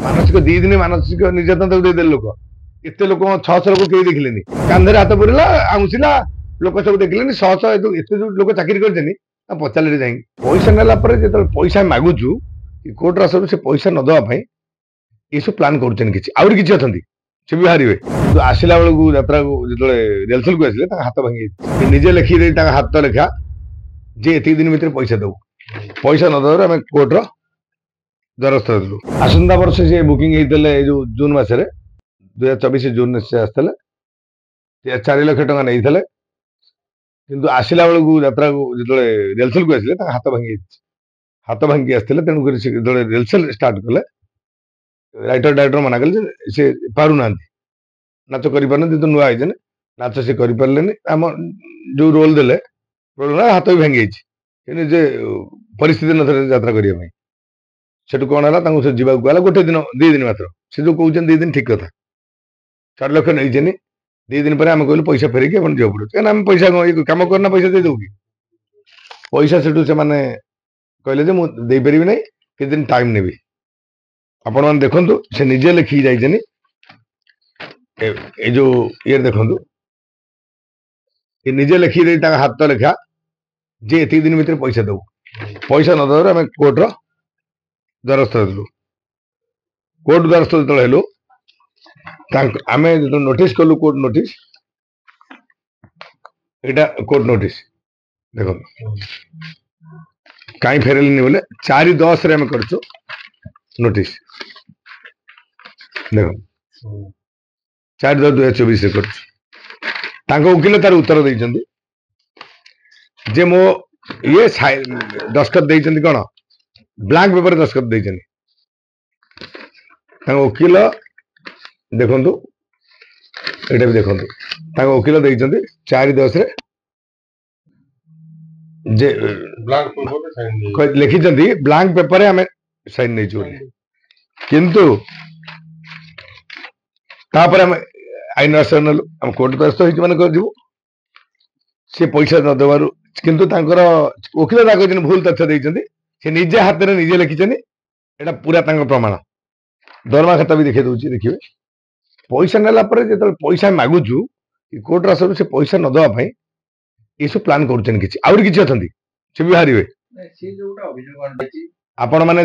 ମାନସିକ 2 दिन ମାନସିକ ନିର୍ଯାତନା ତାକୁ ଦେଇଦେଲେ ଲୋକ एत लोक 600 लोक कहीं देखिले कांधे हाथ पुरला आउंसिला लोक सब देखिले 100 एत लोक चाकरी करते पचारे जाए पैसा नेला जो पैसा मागुचु कोर्ट सब से पैसा न दवाई ये सब प्लां कर किसी अच्छा से भी बाहर तो आसला बेलू यात्रा को जो रिहर्सल को आसे हाथ भांगी निजे लिखी हाथ लेखा जे एत दिन भितर पैसा दबू पैसा न दबार आम कोर्टर द्वारस्थ हेलु आसंता वर्ष से बुकिंग होते जो जून मसरे 2024 जून से आसते 4 लाख टका नहीं किंतु आसला बेलू यात्रा को जो रिहर्सल को आसे हाथ भांगी आसते तेणुक जो रिहर्सल स्टार्ट कले राइटर डायरेक्टर मना कले से पार ना नाच कर तो नुआ नाच से करें आम जो रोल देले रोल ना हाथ भी भांगी जे परिस्थिति न यात्रा करने से कौन है से जावाक कहला गोटे दिन 2 दिन मात्र से जो कहते 2 दिन ठीक कथा 4 लाख नहीं 2 दिन पर आम कहलु पैसा फेरिक जा पड़े क्या पैसा कम करना पैसा दे दूँ कि पैसा से कहले मुझे पारि ना कि दिन टाइम नेबी आपण मैंने देखु से निजे लिखी जाइए जो ये देखु ये निजे लिखी हाथ लेखा जे एत दिन भितर पैसा दबू पैसा न दबार आम कोर्टर द्वारस्थ हेलु कोर्ट द्वारस्थ जो हेलु आम जो नोटिस कलु कोर्ट नोटिस एटा कोर्ट नोटिस देखो कहीं फेरल बोले 4/10 रे आम करछु नोटिस देखो 4/10/2024 कर वकिल तार उत्तर देइछन्ती जे मो ये दस्तखत देइछन्ती कोन ब्लैंक पेपर दस्तखत देइछन्ती वकिल देखंतु एटा भी देखंतु वकिल देइछन्ती 4/10 रे जे ब्लैंक पेपर लिखिछन्ती ब्लैंक पेपर रे हमें साइन नहीं चोली किंतु तापर हम आईन आसन हम कोर्ट द्वारस्थ होइछ माने कर जीवो से पैसा न देबारु किंतु तांकर वकील कहते भूल तथ्य देइछन्ती से निजे हाथ में निजे लिखिछन्ती एटा पूरा तांकर प्रमाण दरमा खाता भी देखे दूची देखिए पैसा नेला जो पैसा मागुचु कोर्ट सब से पैसा न दवाई ये सब प्लां कर किसी अच्छा से भी बाहर आपण मैंने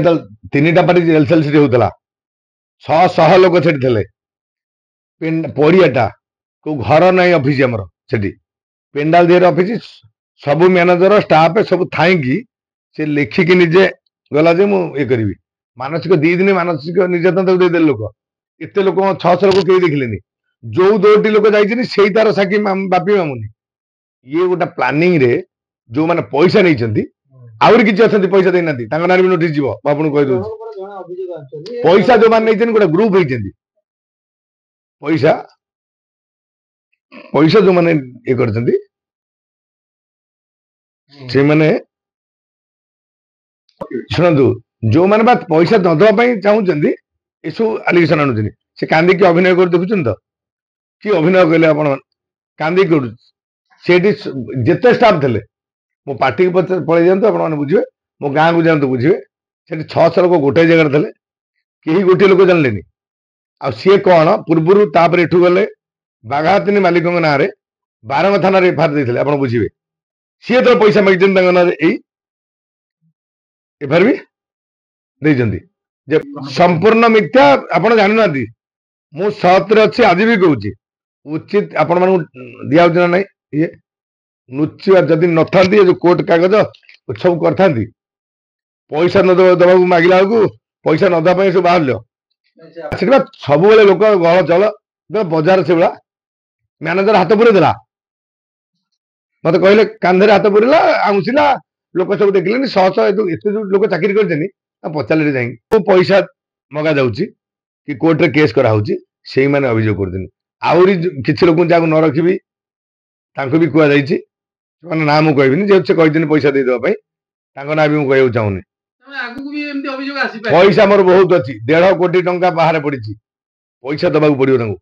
3टा पार्टी रिहर्सल से होता 100 लोक से पड़ियाटा को घर नहीं ऑफिस आमर से पेंडाल दिहर ऑफिस सब मैनेजर स्टाफ सब थाई से लिखिकी निजे गला जे मुझे करी मानसिक 2 दिन मानसिक निर्यातना ताको देदेले लोक एत लोक 600 लोक कहीं देखिले जो 2टी लोक जाइए तार साक्षी बापी मामुनी ये गोटे प्लानिंग रे जो मैंने पैसा नहीं आउरी किसी अच्छा पैसा देना ना भी नोटिस जीव आपको कहीदे पैसा जो मैंने गोटे ग्रुप होती पैसा पैसा जो मैंने ये कर शुणु जो मैंने बात पैसा न दवाई चाहूँगी ये सब आलिगेसन आणुन से कांदिकी अभिनय कर देखुन तो कि अभिनय कहले आप कांदी कर जिते स्टाफ थे मो पार्टी को पलि जातु आप बुझे मो गाँव को जातु बुझे से 600 लोक गोटे जगह थे कहीं गोटे लोक जानले आ सी कौन पूर्व तापर एठू गले बाघातिनी मालिक ना बारंग थाना एफआईआर देते आप बुझे सी तो पैसा मागिन ना एफआईआर भी देइछन्ती जे संपूर्ण मिथ्या आपण जानु नादी मु सत रे अछि आज भी कहूची उचित आपण मानु दिया होना नहीं ये नुचिया जदि न थांती जो कोर्ट कागज सब करथांती पैसा न दबा मागिला को पैसा न दबा सब बाहर लो सब बेले लोक गहल चल बजार से भाया मैनेजर हाथ पुरे देला मत कहले कांधे हाथ पुरला आउंसिला लोक सब देखिले 100 एत लोक चाकरी करते पचारे जाए पैसा मगा जाऊँगी कि कोर्ट रे केस कराऊँगी से मैंने अभियोग कर आउरी किसी लोक जहाँ न रखी भी कहुई मैंने ना मुझे कहबी जेहतु से कहते पैसा देदेवाई ना भी मुझे कहूँ चाहूनी पैसा मोर बहुत अच्छी 1.5 कोटी टंका बाहर पड़ी पैसा दबाक पड़ो।